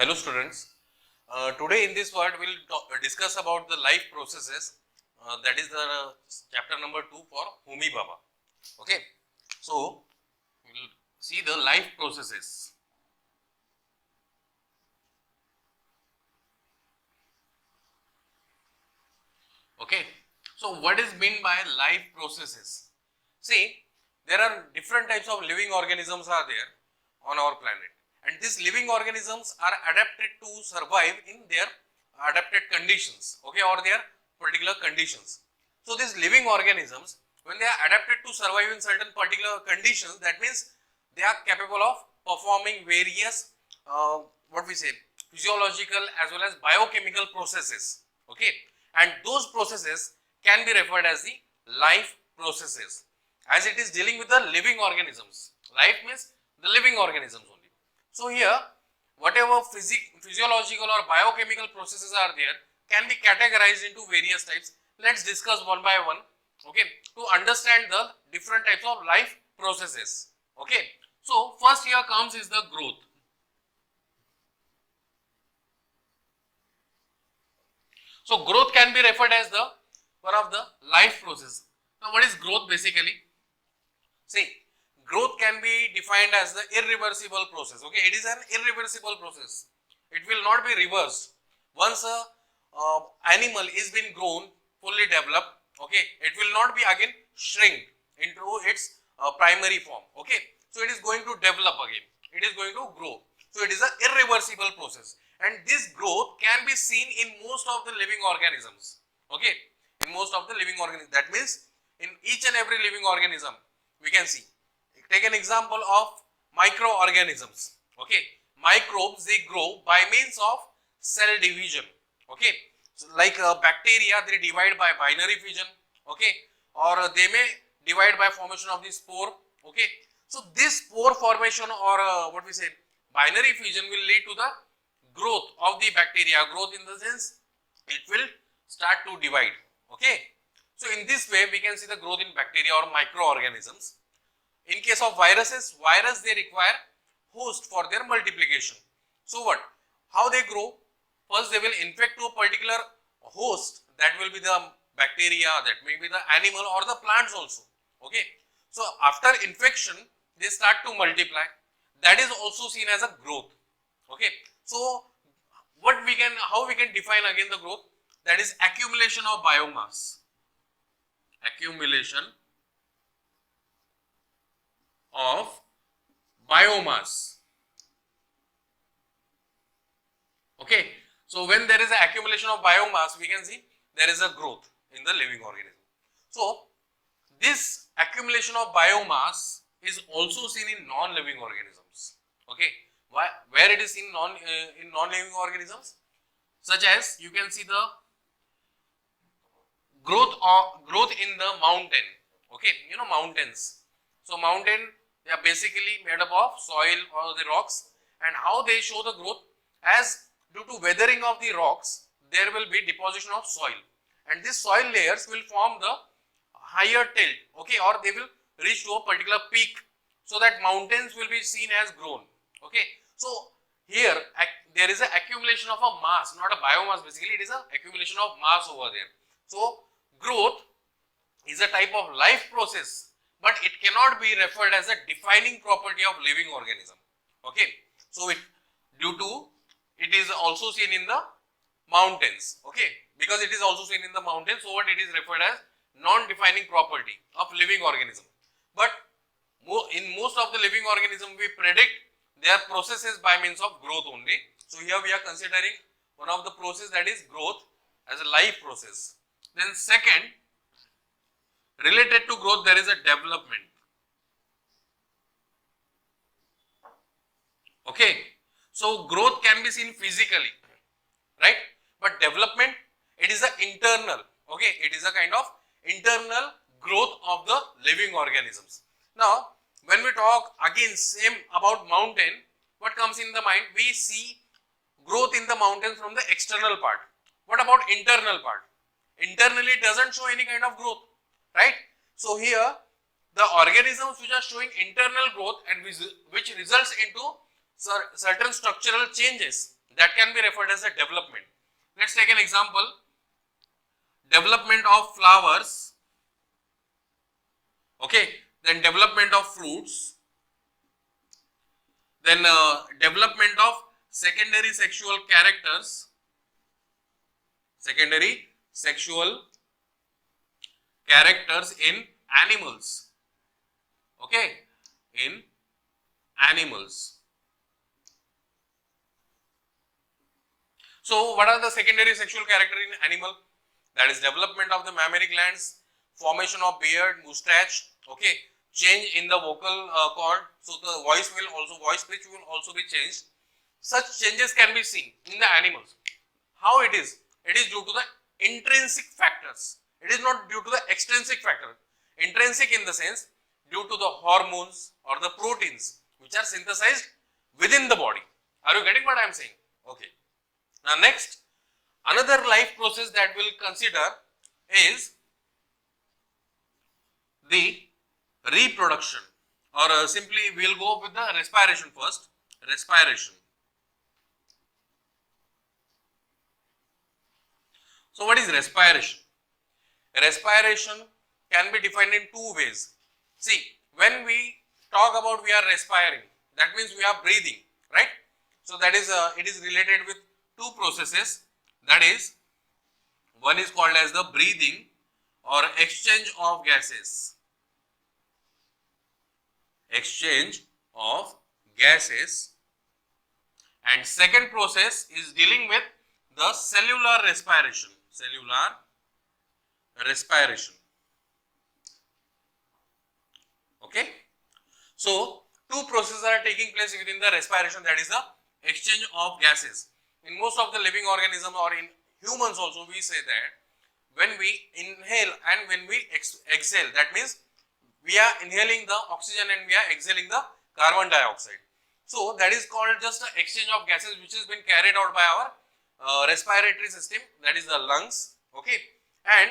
Hello students, today in this part we will discuss about the life processes, that is the chapter number 2 for Homi Bhabha. Okay, so we will see the life processes. Okay, so what is meant by life processes? See, there are different types of living organisms are there on our planet, and these living organisms are adapted to survive in their adapted conditions, okay, or their particular conditions. So these living organisms, when they are adapted to survive in certain particular conditions, that means they are capable of performing various what we say physiological as well as biochemical processes, okay, and those processes can be referred as the life processes, as it is dealing with the living organisms. Life means the living organisms only. So here whatever physiological or biochemical processes are there can be categorized into various types. Let's discuss one by one, okay, to understand the different types of life processes. Okay, so first here comes is the growth. So growth can be referred as the one of the life process. Now what is growth basically? See, growth can be defined as the irreversible process. Okay, it is an irreversible process. It will not be reversed. Once a animal is been grown, fully developed, okay, it will not be again shrink into its primary form. Okay, so it is going to develop again. It is going to grow. So it is an irreversible process, and this growth can be seen in most of the living organisms. Okay, in most of the living organisms. That means in each and every living organism we can see. Take an example of microorganisms. Okay, microbes, they grow by means of cell division. Okay, so like bacteria, they divide by binary fission. Okay, or they may divide by formation of the spore. Okay, so this spore formation or what we say binary fission will lead to the growth of the bacteria. Growth in the sense it will start to divide. Okay, so in this way we can see the growth in bacteria or microorganisms. In case of viruses, they require host for their multiplication. So what? How they grow? First they will infect to a particular host, that will be the bacteria, that may be the animal or the plants also. Okay. So after infection they start to multiply. That is also seen as a growth. Okay. So how we can define again the growth? That is accumulation of biomass. Accumulation of biomass. Okay, so when there is an accumulation of biomass, we can see there is a growth in the living organism. So this accumulation of biomass is also seen in non-living organisms. Okay, where it is in non-living organisms, such as you can see the growth in the mountain. Okay, you know mountains. So mountain, they are basically made up of soil or the rocks, and how they show the growth, as due to weathering of the rocks there will be deposition of soil, and these soil layers will form the higher tilt, okay, or they will reach to a particular peak, so that mountains will be seen as grown. Okay, so here there is an accumulation of a mass, not a biomass. Basically it is an accumulation of mass over there. So growth is a type of life process, but it cannot be referred as a defining property of living organism. Okay, so it is also seen in the mountains. Okay, because it is also seen in the mountains, so what it is referred as non-defining property of living organism. But in most of the living organism we predict their processes by means of growth only. So here we are considering one of the process, that is growth, as a life process. Then second, related to growth, there is a development. Okay, so growth can be seen physically, right? But development, it is a internal. Okay, it is a kind of internal growth of the living organisms. Now when we talk again same about mountain, what comes in the mind? We see growth in the mountains from the external part. What about internal part? Internally it doesn't show any kind of growth, right? So here the organisms which are showing internal growth and which results into certain structural changes, that can be referred as a development. Let's take an example. Development of flowers, okay, then development of fruits, then development of secondary sexual characters, secondary sexual characters in animals, okay, in animals. So what are the secondary sexual character in animal? That is development of the mammary glands, formation of beard, mustache, okay, change in the vocal cord, so the voice pitch will also be changed. Such changes can be seen in the animals. How it is? It is due to the intrinsic factors. It is not due to the extrinsic factor. Intrinsic in the sense due to the hormones or the proteins which are synthesized within the body. Are you getting what I am saying? Okay. Now next, another life process that we'll consider is the reproduction, or simply we'll go with the respiration first. Respiration. So what is respiration? Respiration can be defined in two ways. See, when we talk about we are respiring, that means we are breathing, right? So that is it is related with two processes. That is, one is called as the breathing or exchange of gases. Exchange of gases. And second process is dealing with the cellular respiration. Cellular respiration. Okay. So two processes are taking place within the respiration, that is the exchange of gases. In most of the living organisms or in humans also, we say that when we inhale and when we exhale, that means we are inhaling the oxygen and we are exhaling the carbon dioxide. So that is called just an exchange of gases which has been carried out by our respiratory system, that is the lungs, okay. And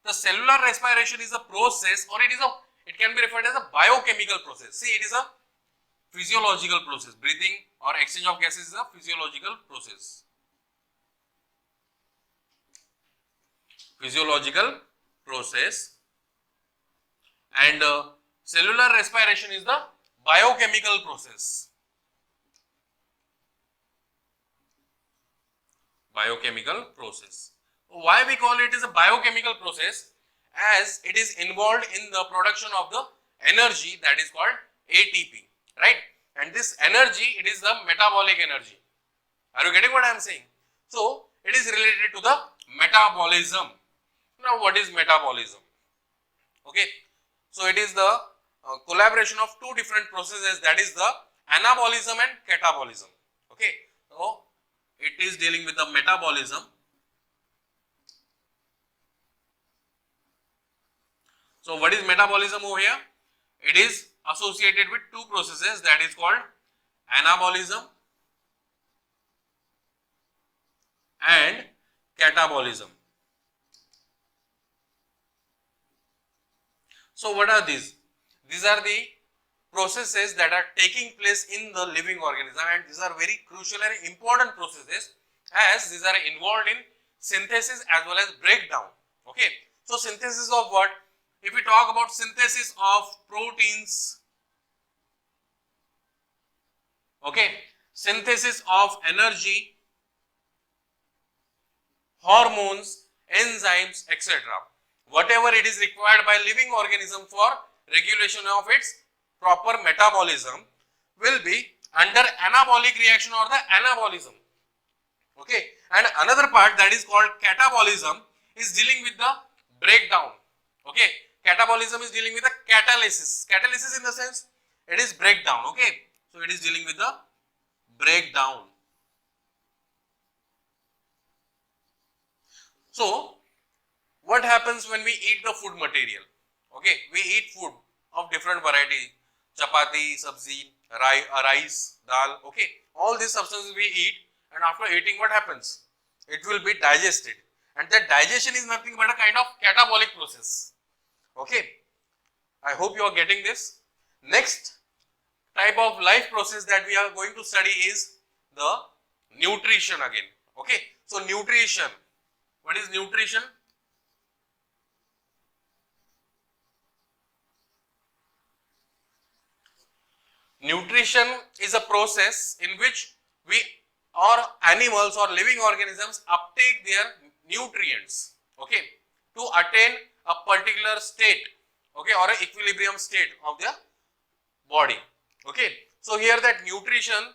the cellular respiration is a process, or it can be referred as a biochemical process. See, it is a physiological process. Breathing or exchange of gases is a physiological process. Physiological process. And cellular respiration is the biochemical process. Biochemical process. Why we call it as a biochemical process? As it is involved in the production of the energy, that is called ATP, right? And this energy, it is the metabolic energy. Are you getting what I am saying? So it is related to the metabolism. Now what is metabolism? Okay. So it is the collaboration of two different processes, that is the anabolism and catabolism. Okay. So it is dealing with the metabolism. So what is metabolism over here? It is associated with two processes, that is called anabolism and catabolism. So what are these? These are the processes that are taking place in the living organism, and these are very crucial and important processes, as these are involved in synthesis as well as breakdown. Okay. So synthesis of what? If we talk about synthesis of proteins, okay, synthesis of energy, hormones, enzymes, etc. Whatever it is required by living organism for regulation of its proper metabolism will be under anabolic reaction or the anabolism. Okay. And another part, that is called catabolism, is dealing with the breakdown. Okay. Catabolism is dealing with the catalysis. Catalysis in the sense it is breakdown. Okay. So it is dealing with the breakdown. So what happens when we eat the food material? Okay, we eat food of different variety, chapati, sabzi, rice, dal, okay, all these substances we eat, and after eating what happens? It will be digested, and that digestion is nothing but a kind of catabolic process. Okay, I hope you are getting this. Next type of life process that we are going to study is the nutrition again. Okay, so nutrition, what is nutrition? Nutrition is a process in which we or animals or living organisms uptake their nutrients, okay, to attain a particular state, okay, or an equilibrium state of their body. Okay, so here that nutrition,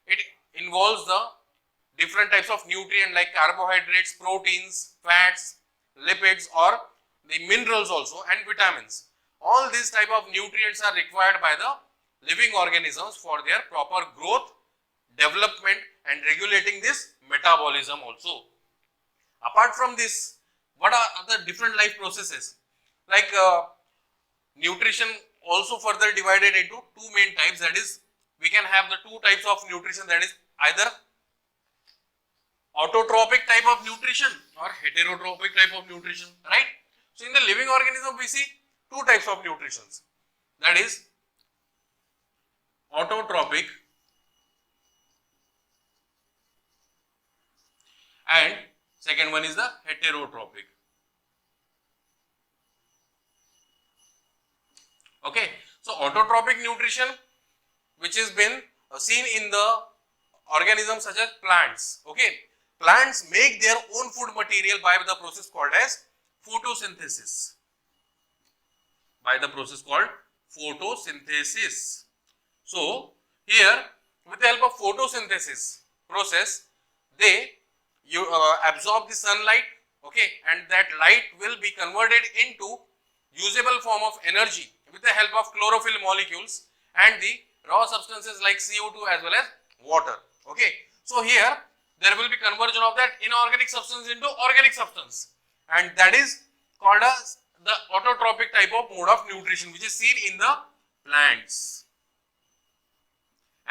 it involves the different types of nutrient like carbohydrates, proteins, fats, lipids, or the minerals also, and vitamins. All these type of nutrients are required by the living organisms for their proper growth, development, and regulating this metabolism also. Apart from this, what are other different life processes? Like nutrition also further divided into two main types, that is, we can have the two types of nutrition, that is either autotrophic type of nutrition or heterotrophic type of nutrition, right? So in the living organism we see two types of nutritions, that is autotrophic and second one is the heterotrophic. Okay, so autotrophic nutrition, which has been seen in the organisms such as plants. Okay, plants make their own food material by the process called as photosynthesis. By the process called photosynthesis. So here, with the help of photosynthesis process, they absorb the sunlight, okay, and that light will be converted into usable form of energy with the help of chlorophyll molecules and the raw substances like CO2 as well as water. Okay, so here there will be conversion of that inorganic substance into organic substance, and that is called as the autotrophic type of mode of nutrition, which is seen in the plants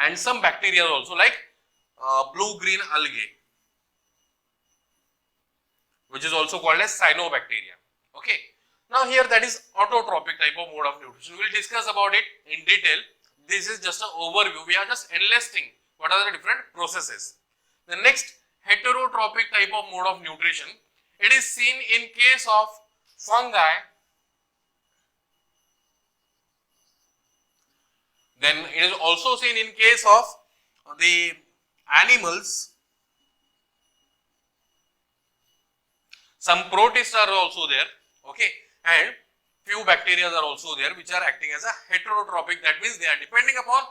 and some bacteria also, like blue-green algae, which is also called as cyanobacteria. Okay, now here that is autotrophic type of mode of nutrition. We will discuss about it in detail. This is just an overview. We are just enlisting what are the different processes. The next, heterotrophic type of mode of nutrition. It is seen in case of fungi. Then it is also seen in case of the animals. Some protists are also there, okay, and few bacteria are also there which are acting as a heterotrophic. That means they are depending upon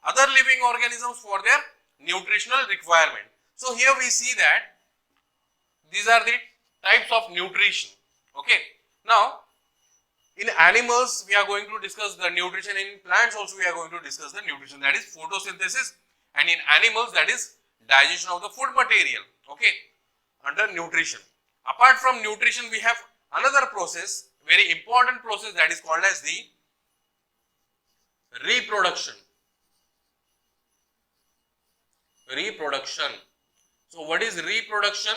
other living organisms for their nutritional requirement. So here we see that these are the types of nutrition. Okay, now in animals we are going to discuss the nutrition, in plants also we are going to discuss the nutrition, that is photosynthesis, and in animals that is digestion of the food material, okay, under nutrition. Apart from nutrition, we have another process, very important process, that is called as the reproduction. Reproduction. So what is reproduction?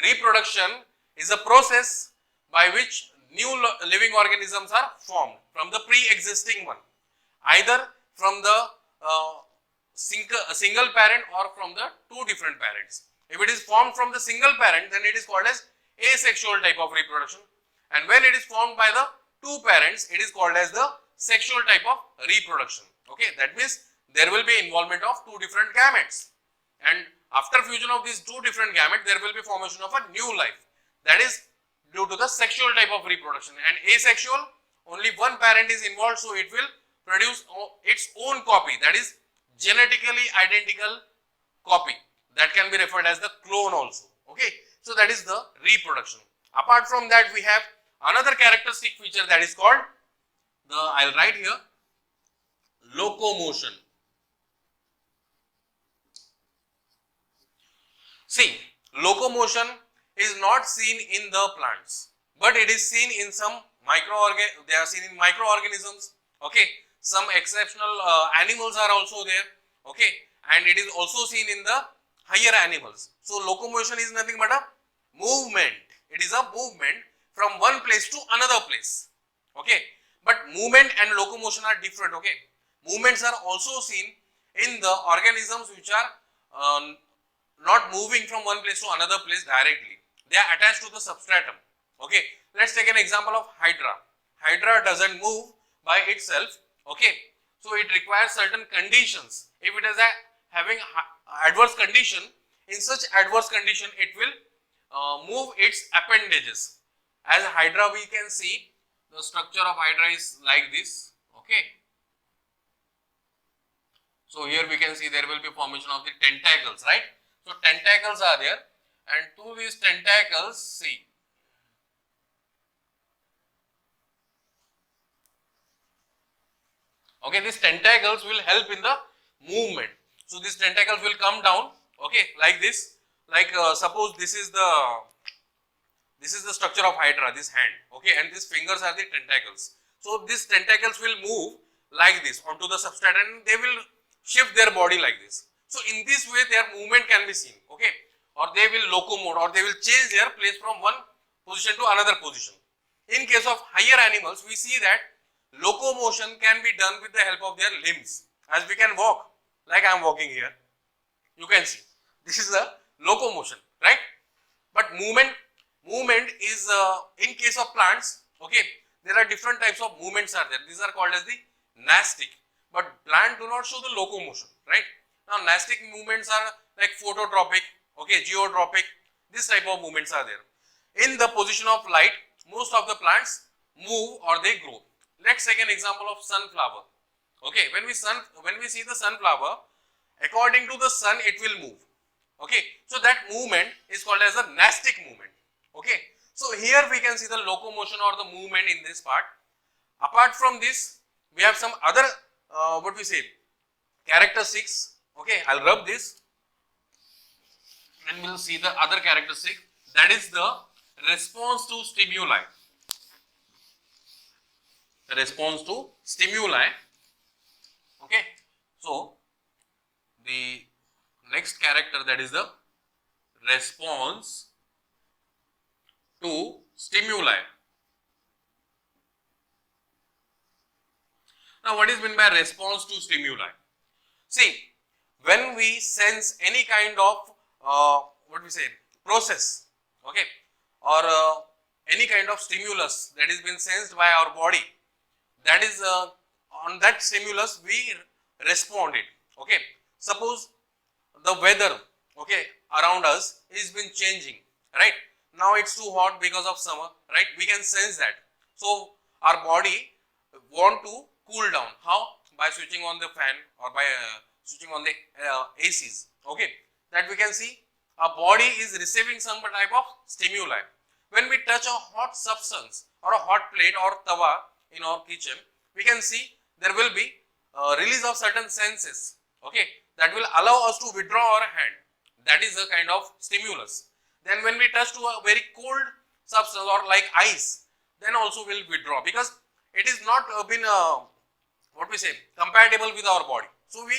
Reproduction is a process by which new living organisms are formed from the pre-existing one, either from the single parent or from the two different parents. If it is formed from the single parent, then it is called as asexual type of reproduction, and when it is formed by the two parents, it is called as the sexual type of reproduction. Okay, that means there will be involvement of two different gametes, and after fusion of these two different gametes, there will be formation of a new life, that is due to the sexual type of reproduction. And asexual, only one parent is involved, so it will produce its own copy, that is genetically identical copy, that can be referred as the clone also. Okay, so that is the reproduction. Apart from that, we have another characteristic feature, that is called the, I'll write here, locomotion. See, locomotion is not seen in the plants, but it is seen in some they are seen in microorganisms. Okay, some exceptional animals are also there. Okay, and it is also seen in the higher animals. So locomotion is nothing but a movement. It is a movement from one place to another place. Okay, but movement and locomotion are different. Okay, movements are also seen in the organisms which are not moving from one place to another place directly. They are attached to the substratum. Okay, let's take an example of Hydra. Hydra doesn't move by itself. Okay, so it requires certain conditions. If it is having adverse condition, in such adverse condition, it will move its appendages. As Hydra, we can see the structure of Hydra is like this. Okay, so here we can see there will be formation of the tentacles, right? So tentacles are there, and to these tentacles, see, okay, these tentacles will help in the movement. So these tentacles will come down, okay, like this. Like suppose this is the structure of Hydra, this hand, okay, and these fingers are the tentacles. So these tentacles will move like this onto the substrate, and they will shift their body like this. So in this way their movement can be seen, okay, or they will locomote, or they will change their place from one position to another position. In case of higher animals, we see that locomotion can be done with the help of their limbs. As we can walk, like I am walking here, you can see this is the locomotion, right? But movement is in case of plants, okay, there are different types of movements are there. These are called as the nastic, but plant do not show the locomotion, right? Now nastic movements are like phototropic, okay, geotropic. This type of movements are there. In the position of light, most of the plants move or they grow. Let's take an example of sunflower. Okay, when we see the sunflower, according to the sun it will move. Okay, so that movement is called as a nastic movement. Okay, so here we can see the locomotion or the movement in this part. Apart from this, we have some other what we say characteristics. Okay, I'll rub this and we'll see the other characteristic, that is the response to stimuli. Response to stimuli. Okay, so the next character, that is the response to stimuli. Now what is meant by response to stimuli? See, when we sense any kind of what we say process, okay, or any kind of stimulus that is been sensed by our body, that is on that stimulus we respond it. Okay, suppose the weather, okay, around us is been changing, right? Now it's too hot because of summer, right? We can sense that. So our body want to cool down. How? By switching on the fan or by switching on the ACs. Okay, that we can see our body is receiving some type of stimuli. When we touch a hot substance or a hot plate or tawa in our kitchen, we can see there will be release of certain senses, okay, that will allow us to withdraw our hand. That is a kind of stimulus. Then when we touch to a very cold substance or like ice, then also will withdraw, because it is not been what we say compatible with our body. So we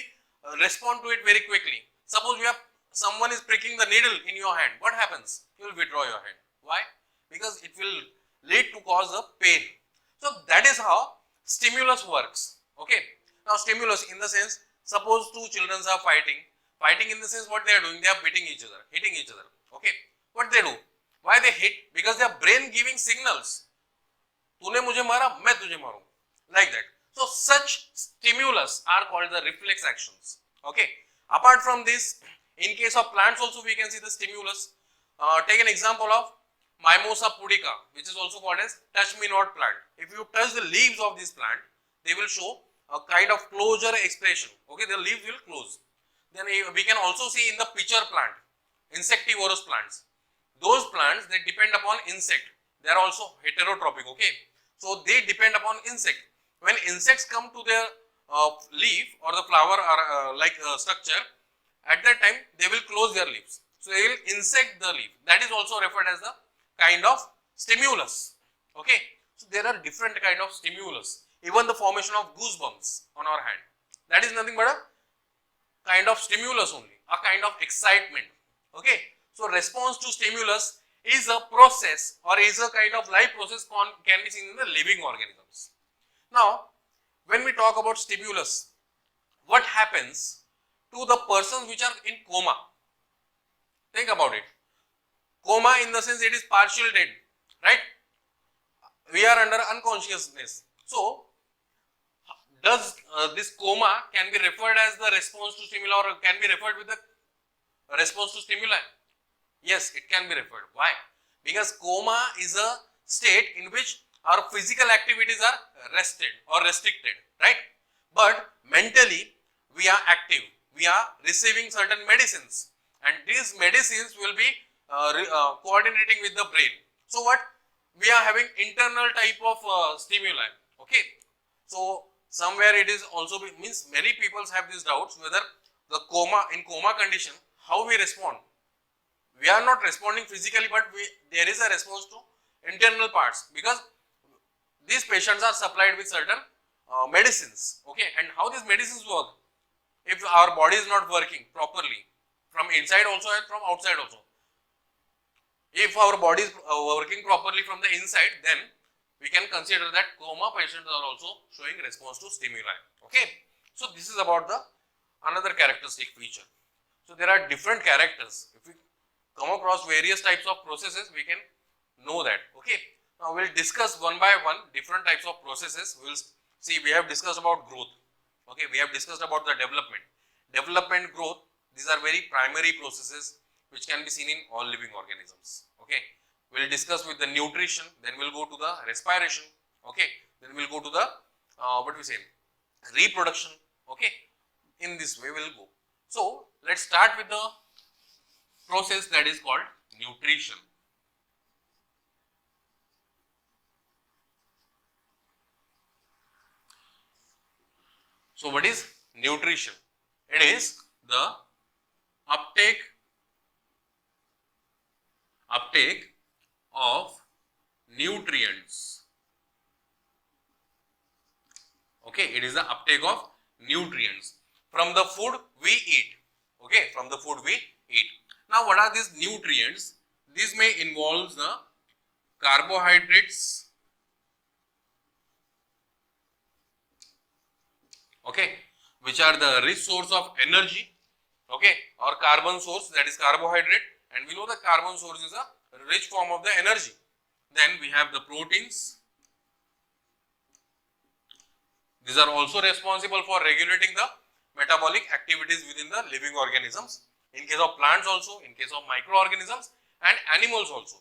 respond to it very quickly. Suppose we have someone is pricking the needle in your hand, what happens? You will withdraw your hand. Why? Because it will lead to cause a pain. So that is how stimulus works. Okay. Now stimulus in the sense, suppose two children are fighting in the sense what they are doing, they are beating each other, hitting each other. Okay. What they do? Why they hit? Because their brain giving signals. तूने मुझे मारा, मैं तुझे मारूं. Like that. So such stimulus are called the reflex actions. Okay. Apart from this, in case of plants also we can see the stimulus. Take an example of Mimosa pudica, which is also called as touch me not plant. If you touch the leaves of this plant, they will show a kind of closure expression. Okay, the leaves will close. Then we can also see in the pitcher plant, insectivorous plants. Those plants, they depend upon insect. They are also heterotrophic. Okay, so they depend upon insect. When insects come to their leaf or the flower or structure, at that time they will close their leaves. So they will insect the leaf. That is also referred as the kind of stimulus. Okay, so there are different kind of stimulus. Even the formation of goosebumps on our hand, that is nothing but a kind of stimulus only, a kind of excitement. Okay, so response to stimulus is a process or is a kind of life process can be seen in the living organisms. Now, when we talk about stimulus, what happens to the persons which are in coma? Think about it. Coma in the sense it is partial dead, right? We are under unconsciousness. So, does this coma can be referred as the response to stimuli or can be referred with the response to stimuli? Yes, it can be referred. Why? Because coma is a state in which our physical activities are rested or restricted, right? But mentally we are active. We are receiving certain medicines, and these medicines will be coordinating with the brain. So what? We are having internal type of stimuli. Okay. So somewhere it is also means many people have these doubts whether the coma condition, how we respond. We are not responding physically, but there is a response to internal parts, because these patients are supplied with certain medicines. Okay, and how these medicines work? If our body is not working properly from inside also and from outside also. If our body is working properly from the inside, then we can consider that coma patients are also showing response to stimuli. Okay, so this is about the another characteristic feature. So there are different characters. If we come across various types of processes, we can know that. Okay, now we will discuss one by one different types of processes. We will see, we have discussed about growth. Okay, we have discussed about the development, growth. These are very primary processes which can be seen in all living organisms. Okay, we will discuss with the nutrition, then we will go to the respiration. Okay, then we will go to the what we say, reproduction. Okay, in this way we will go. So let's start with the process that is called nutrition. So what is nutrition? It is the uptake of nutrients. Okay, it is the uptake of nutrients from the food we eat. Okay, from the food we eat. Now, what are these nutrients? These may involve the carbohydrates. Okay, which are the rich source of energy. Okay, or carbon source, that is carbohydrate, and we know that carbon source is a rich form of the energy. Then we have the proteins. These are also responsible for regulating the metabolic activities within the living organisms. In case of plants also, in case of microorganisms and animals also.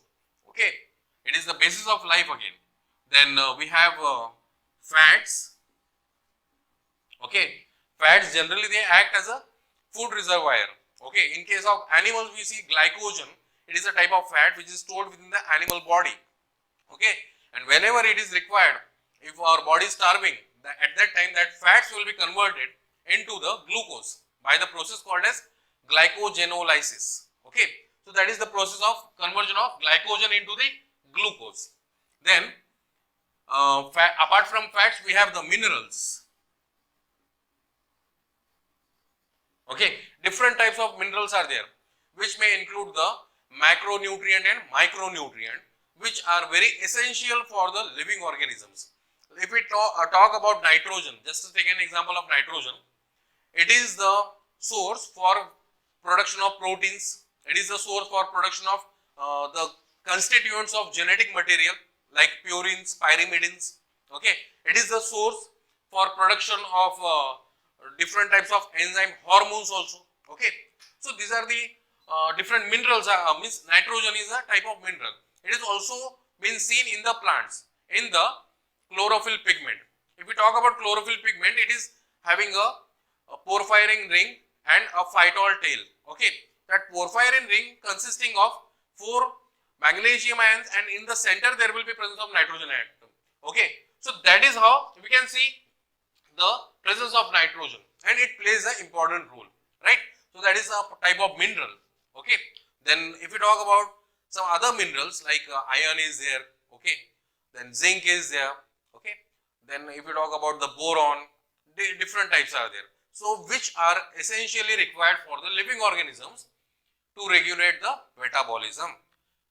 Okay, it is the basis of life again. Then we have fats. Okay, fats generally they act as a food reservoir. Okay, in case of animals we see glycogen. It is a type of fat which is stored within the animal body. Okay, and whenever it is required, if our body is starving, at that time that fats will be converted into the glucose by the process called as glycogenolysis. Okay, so that is the process of conversion of glycogen into the glucose. Then apart from fats we have the minerals. Okay, different types of minerals are there, which may include the macronutrient and micronutrient, which are very essential for the living organisms. If we talk about nitrogen, just to take an example of nitrogen, it is the source for production of proteins. It is the source for production of the constituents of genetic material like purines, pyrimidines. Okay, it is the source for production of different types of enzyme hormones also. Okay, so these are the different minerals. Means nitrogen is a type of mineral. It is also been seen in the plants in the chlorophyll pigment. If we talk about chlorophyll pigment, it is having a porphyrin ring and a phytol tail. Okay, that porphyrin ring consisting of 4 magnesium ions, and in the center there will be presence of nitrogen atom. Okay, so that is how we can see the presence of nitrogen, and it plays an important role, right? So that is a type of mineral. Okay, then if we talk about some other minerals like iron is there. Okay, then zinc is there. Okay, then if we talk about the boron, different types are there. So which are essentially required for the living organisms to regulate the metabolism.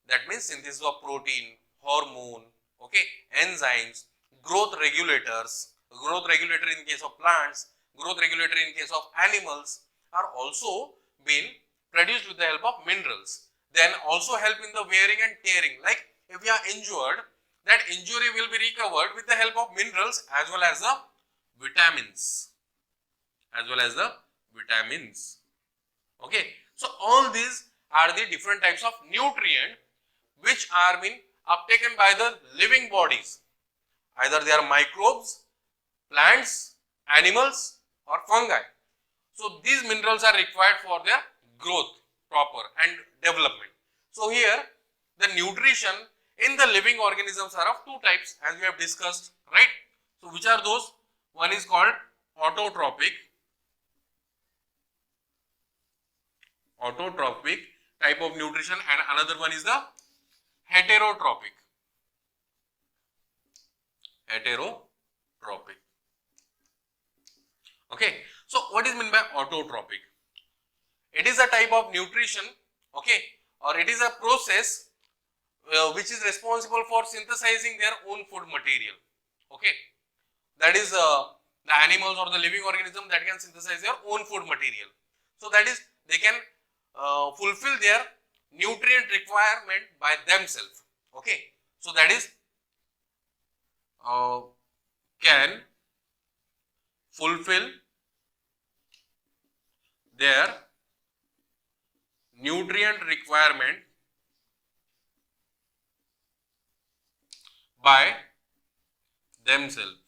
That means synthesis of protein, hormone, okay, enzymes, growth regulators. Growth regulator in case of plants, growth regulator in case of animals are also being produced with the help of minerals. Then also help in the wearing and tearing. Like if we are injured, that injury will be recovered with the help of minerals as well as the vitamins. Okay. So all these are the different types of nutrient which are being uptaken by the living bodies. Either they are microbes, plants, animals or fungi. So these minerals are required for their growth proper and development. So here the nutrition in the living organisms are of two types as we have discussed, right? So which are those? One is called autotrophic type of nutrition and another one is the heterotrophic. Okay. So what is meant by autotrophic? It is a type of nutrition, okay, or it is a process which is responsible for synthesizing their own food material. Okay, that is the animals or the living organism that can synthesize their own food material. So that is they can fulfill their nutrient requirement by themselves. Okay, so that is can fulfill their nutrient requirement by themselves.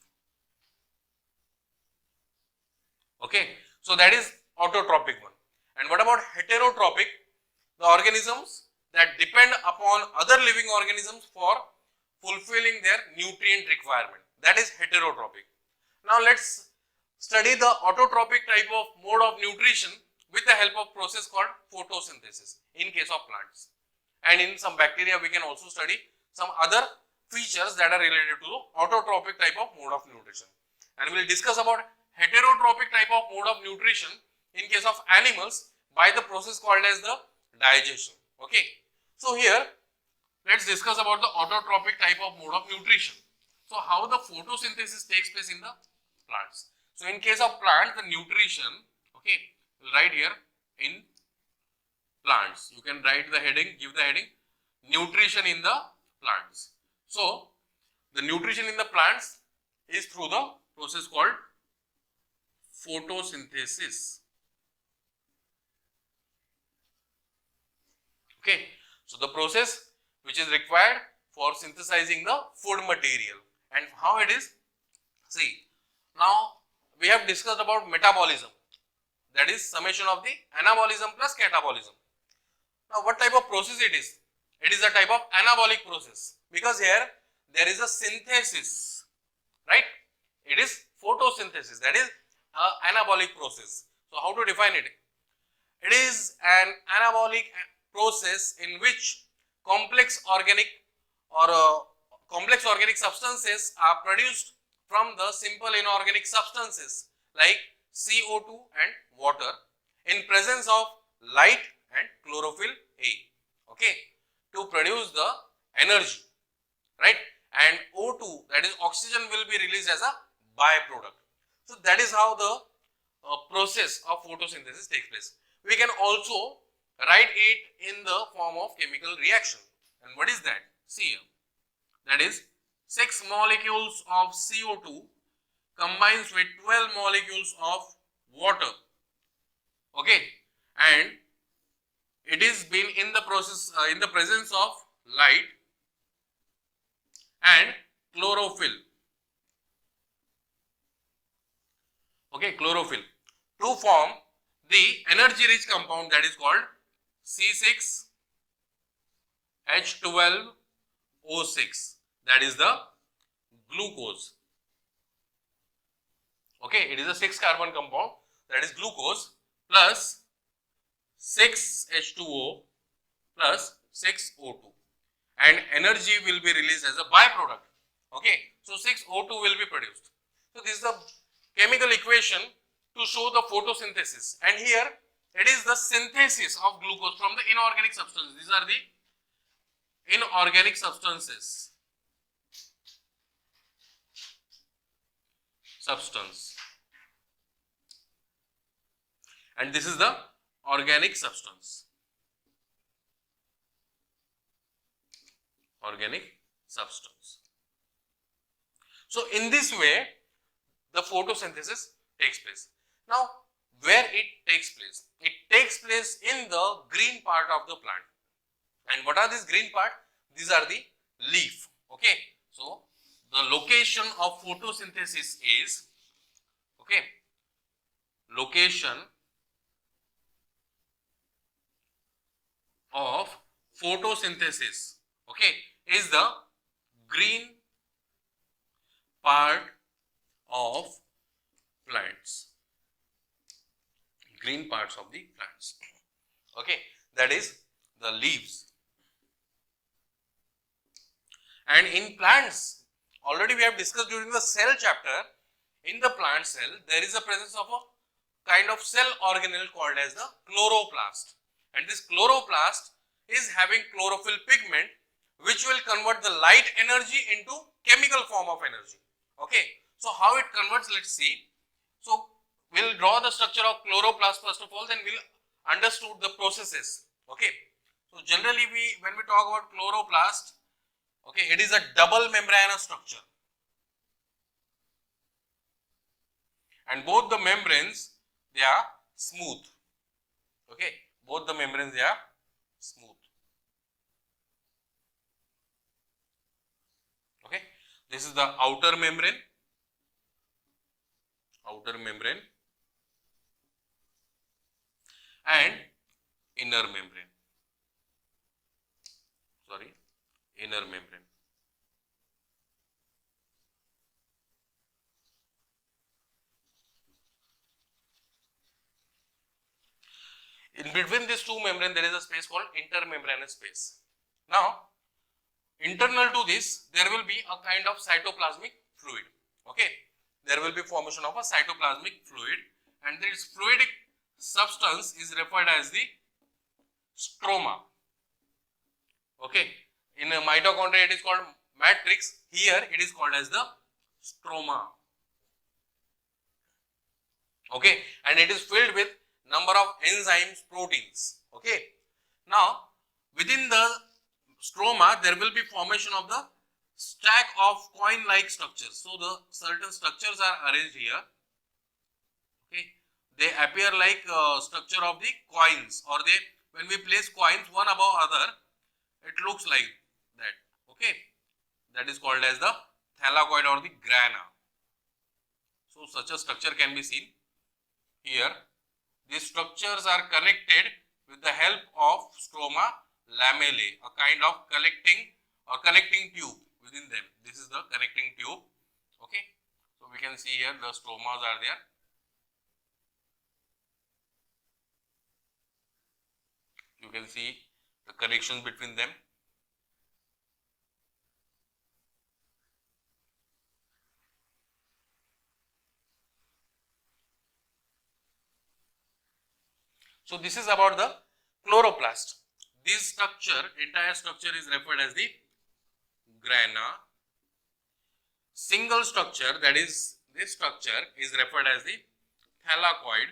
Okay, so that is autotrophic one. And what about heterotrophic? The organisms that depend upon other living organisms for fulfilling their nutrient requirement. That is heterotrophic. Now let's study the autotrophic type of mode of nutrition with the help of process called photosynthesis in case of plants. And in some bacteria we can also study some other features that are related to the autotrophic type of mode of nutrition. And we will discuss about heterotrophic type of mode of nutrition in case of animals by the process called as the digestion. Okay. So here let's discuss about the autotrophic type of mode of nutrition. So how the photosynthesis takes place in the plants. So in case of plant, the nutrition, okay, we'll write here in plants. You can write the heading, give the heading nutrition in the plants. So the nutrition in the plants is through the process called photosynthesis. Okay, so the process which is required for synthesizing the food material. And how it is? See, now we have discussed about metabolism, that is summation of the anabolism plus catabolism. Now what type of process it is? It is a type of anabolic process because here there is a synthesis, right? It is photosynthesis, that is anabolic process. So how to define it? It is an anabolic process in which complex organic substances are produced from the simple inorganic substances like CO2 and water in presence of light and chlorophyll A, okay, to produce the energy, right? And O2, that is oxygen, will be released as a byproduct. So that is how the process of photosynthesis takes place. We can also write it in the form of chemical reaction. And what is that? See here. That is 6 molecules of CO2 combines with 12 molecules of water. Okay, and it is been in the process in the presence of light and chlorophyll. Okay, chlorophyll to form the energy rich compound that is called C6H12O6, that is the glucose. Okay, it is a 6 carbon compound, that is glucose, plus 6H2O plus 6O2, and energy will be released as a byproduct. Okay, so 6O2 will be produced. So this is the chemical equation to show the photosynthesis, and here it is the synthesis of glucose from the inorganic substances. These are the inorganic substances. And this is the organic substance. Organic substance. So in this way, the photosynthesis takes place. Now, where it takes place? It takes place in the green part of the plant. And what are these green part? These are the leaf. Okay. So the location of photosynthesis is, okay, location of photosynthesis, okay, is the green part of plants. Green parts of the plants. Okay, that is the leaves. And in plants, already we have discussed during the cell chapter, in the plant cell, there is a presence of a kind of cell organelle called as the chloroplast. And this chloroplast is having chlorophyll pigment, which will convert the light energy into chemical form of energy. Okay, so how it converts, let's see. So we'll draw the structure of chloroplast first of all, then we'll understood the processes. Okay, so generally when we talk about chloroplast, okay, it is a double membranous structure, and both the membranes, they are smooth. Okay, both the membranes, they are smooth. Okay, this is the outer membrane, and inner membrane. Sorry, inner membrane. In between these two membranes, there is a space called intermembranous space. Now, internal to this, there will be a kind of cytoplasmic fluid. Okay, there will be formation of a cytoplasmic fluid, and this fluidic substance is referred as the stroma. Okay, in a mitochondria it is called matrix. Here it is called as the stroma. Okay, and it is filled with number of enzymes, proteins. Okay, now within the stroma there will be formation of the stack of coin-like structures. So the certain structures are arranged here. Okay, they appear like structure of the coins, or they, when we place coins one above other, it looks like that. Okay, that is called as the thylakoid or the grana. So such a structure can be seen here. These structures are connected with the help of stroma lamellae, a kind of connecting tube within them. This is the connecting tube. Okay, so we can see here the stromas are there. You can see the connections between them. So this is about the chloroplast. This structure, entire structure is referred as the grana. Single structure, that is this structure, is referred as the thylakoid.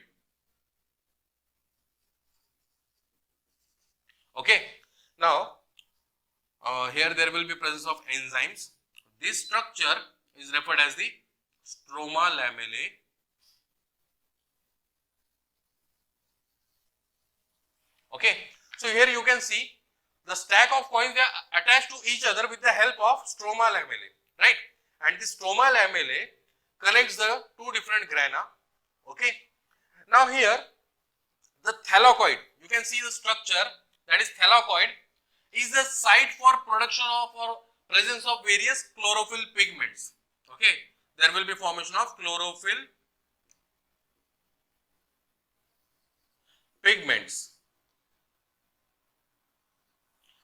Okay, now here there will be presence of enzymes. This structure is referred as the stroma lamellae. Okay, so here you can see the stack of coins, they are attached to each other with the help of stroma lamellae, right? And this stroma lamellae connects the two different grana. Okay, now here the thylakoid, you can see the structure, that is thylakoid, is the site for production of or presence of various chlorophyll pigments. Okay, there will be formation of chlorophyll pigments.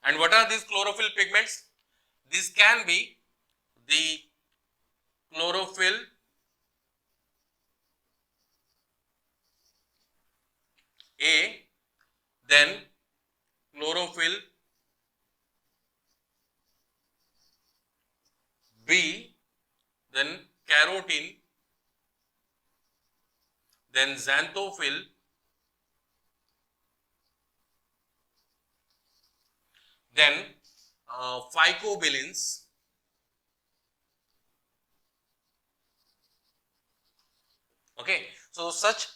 And what are these chlorophyll pigments? This can be the chlorophyll A, then chlorophyll B, then carotene, then xanthophyll, then phycobilins, okay. So such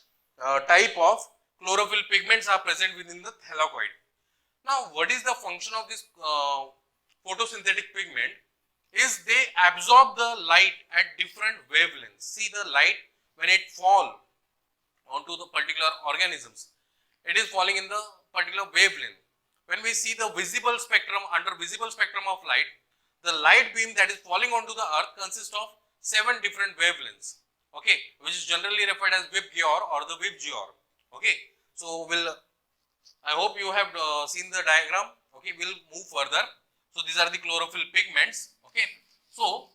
type of chlorophyll pigments are present within the thylakoid. Now what is the function of this photosynthetic pigment? Is they absorb the light at different wavelengths. See, the light when it fall onto the particular organisms, it is falling in the particular wavelength. When we see the visible spectrum, under visible spectrum of light, the light beam that is falling onto the earth consists of 7 different wavelengths, okay, which is generally referred as VIBGYOR or the VIBGYOR, okay. So I hope you have seen the diagram, okay. We'll move further. So these are the chlorophyll pigments, okay. So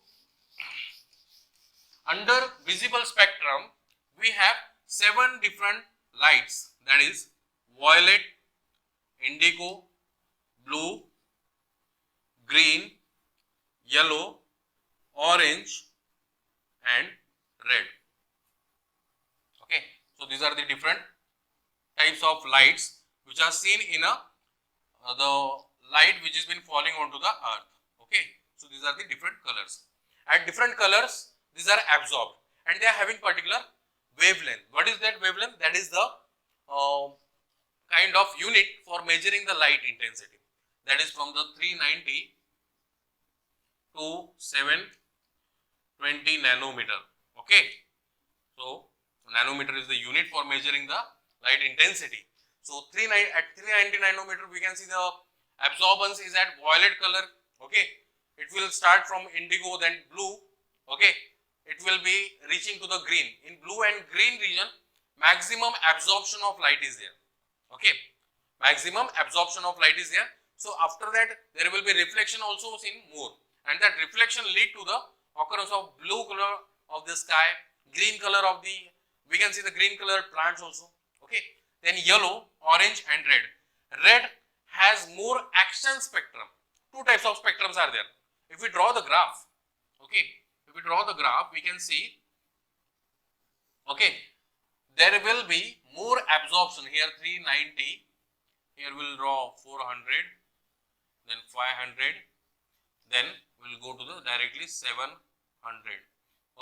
under visible spectrum we have 7 different lights, that is violet, indigo, blue, green, yellow, orange and red, okay. So these are the different types of lights which are seen in the light which has been falling onto the earth, okay. So these are the different colors. At different colors these are absorbed and they are having particular wavelength. What is that wavelength? That is the kind of unit for measuring the light intensity, that is from the 390 to 720 nanometer, okay. So nanometer is the unit for measuring the light intensity. So at 390 nanometer we can see the absorbance is at violet color, okay. It will start from indigo, then blue, okay. It will be reaching to the green. In blue and green region maximum absorption of light is there, okay. Maximum absorption of light is there. So after that there will be reflection also seen more, and that reflection lead to the occurrence of blue color of the sky, green color of the, we can see the green colored plants also, okay. Then yellow, orange and red. Red has more action spectrum. 2 types of spectrums are there. If we draw the graph, okay, if we draw the graph we can see, okay, there will be more absorption here 390, here we will draw 400, then 500, then we will go to the directly 700,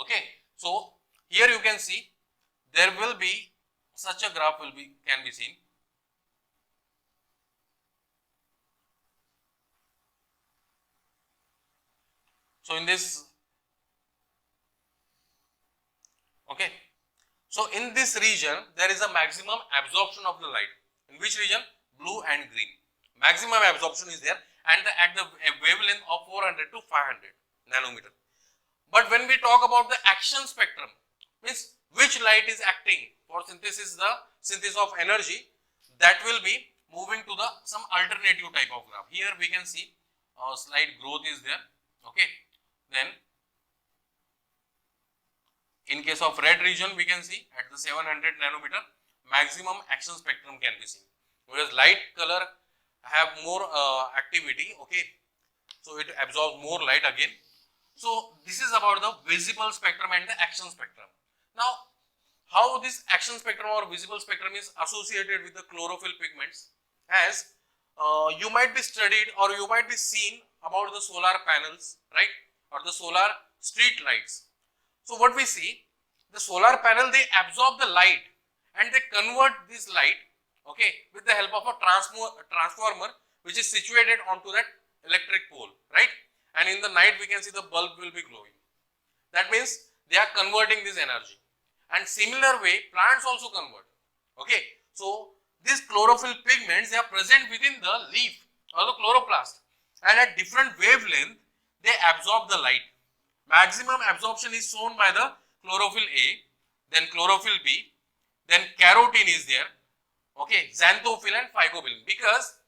okay. So here you can see there will be such a graph can be seen. So in this, okay, so in this region there is a maximum absorption of the light. In which region? Blue and green. Maximum absorption is there and at the wavelength of 400 to 500 nanometer. But when we talk about the action spectrum, means which light is acting for synthesis of energy, that will be moving to the some alternative type of graph. Here we can see slight growth is there, okay. Then in case of red region we can see at the 700 nanometer maximum action spectrum can be seen, whereas light color have more activity, okay. So it absorbs more light again. So this is about the visible spectrum and the action spectrum. Now how this action spectrum or visible spectrum is associated with the chlorophyll pigments, as you might be studied or you might be seen about the solar panels, right, or the solar street lights. So what we see, the solar panel, they absorb the light and they convert this light, okay, with the help of a transformer which is situated onto that electric pole, right, and in the night we can see the bulb will be glowing. That means they are converting this energy. And similar way plants also convert, okay. So these chlorophyll pigments, they are present within the leaf or the chloroplast, and at different wavelength they absorb the light. Maximum absorption is shown by the chlorophyll A, then chlorophyll B, then carotene is there, okay, xanthophyll and phycobilin, because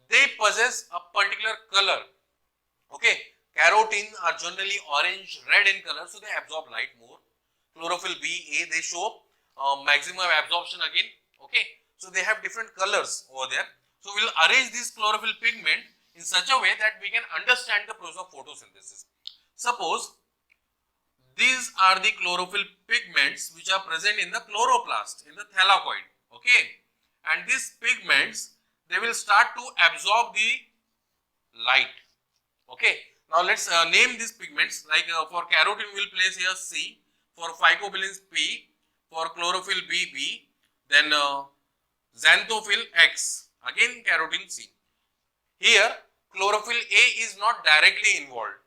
they possess a particular color, okay. Carotene are generally orange, red in color, so they absorb light more. Chlorophyll B, A, they show maximum absorption again, okay. So they have different colors over there. So we will arrange this chlorophyll pigment in such a way that we can understand the process of photosynthesis. Suppose these are the chlorophyll pigments which are present in the chloroplast, in the thylakoid, okay, and these pigments, they will start to absorb the light. Okay, now let's name these pigments. Like for carotene we'll place here C, for phycobilins P, for chlorophyll B, then xanthophyll X, again carotene C. Here chlorophyll A is not directly involved.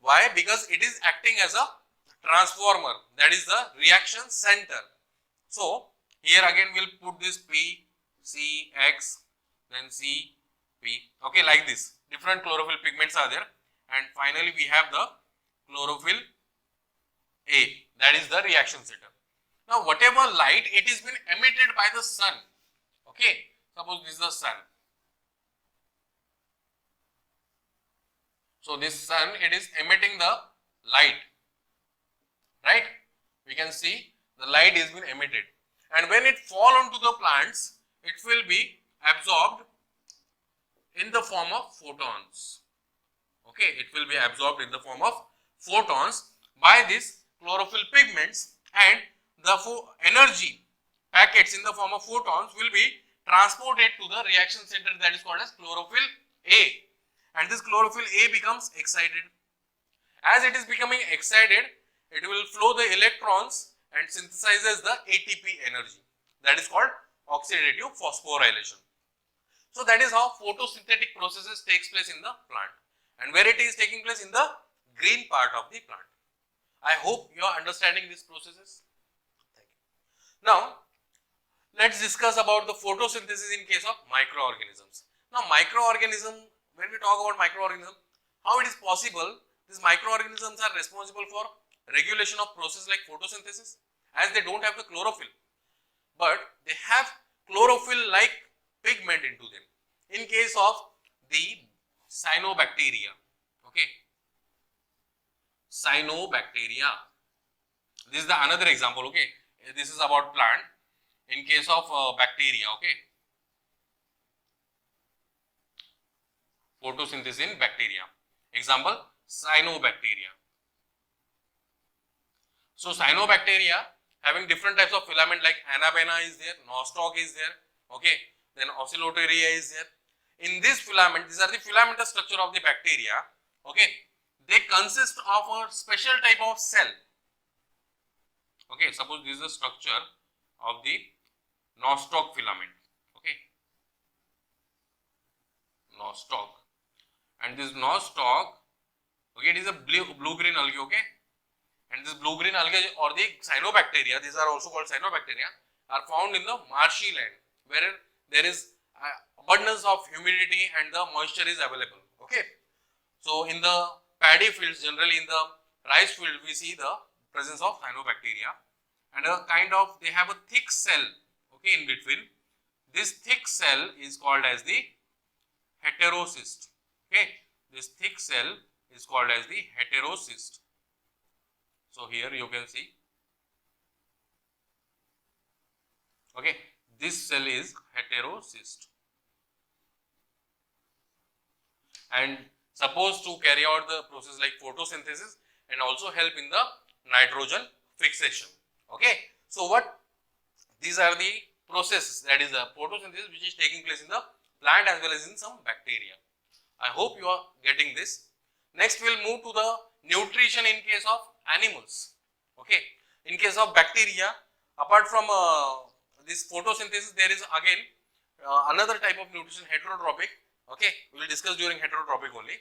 Why? Because it is acting as a transformer, that is the reaction center. So here again we'll put this P, C, X, then C, P. Okay, like this. Different chlorophyll pigments are there, and finally we have the chlorophyll A, that is the reaction center. Now whatever light it is been emitted by the sun. Okay, suppose this is the sun. So this sun, it is emitting the light, right? We can see the light is been emitted, and when it fall onto the plants, it will be absorbed in the form of photons. Okay, it will be absorbed in the form of photons by these chlorophyll pigments, and the energy packets in the form of photons will be transported to the reaction center, that is called as chlorophyll A, and this chlorophyll A becomes excited. As it is becoming excited, it will flow the electrons and synthesizes the ATP energy, that is called oxidative phosphorylation. So that is how photosynthetic processes takes place in the plant, and where it is taking place in the green part of the plant. I hope you are understanding these processes. Thank you. Now let's discuss about the photosynthesis in case of microorganisms. Now microorganism, when we talk about microorganism, how it is possible these microorganisms are responsible for regulation of process like photosynthesis, as they don't have the chlorophyll, but they have chlorophyll like pigment into them. In case of the cyanobacteria, okay, cyanobacteria, this is the another example. Okay, this is about plant. In case of bacteria, okay, photosynthesis in bacteria, example cyanobacteria. So cyanobacteria having different types of filament, like Anabaena is there, Nostoc is there, okay, then Oscillatoria is there. In this filament, these are the filamentous structure of the bacteria, okay, they consist of a special type of cell. Okay, suppose this is the structure of the Nostoc filament, okay, Nostoc, and this Nostoc, okay, it is a blue-green algae, okay, and this blue-green algae or the cyanobacteria, these are also called cyanobacteria, are found in the marshy land where there is abundance of humidity and the moisture is available, okay. So in the paddy fields, generally in the rice field, we see the presence of cyanobacteria, and a kind of, they have a thick cell, okay, in between. This thick cell is called as the heterocyst, okay, this thick cell is called as the heterocyst. So here you can see, okay, this cell is heterocyst, and supposed to carry out the process like photosynthesis and also help in the nitrogen fixation, okay. So what, these are the processes, that is the photosynthesis which is taking place in the plant as well as in some bacteria. I hope you are getting this. Next we will move to the nutrition in case of animals, okay. In case of bacteria, apart from this photosynthesis, there is again another type of nutrition, heterotrophic, okay, we will discuss during heterotrophic only.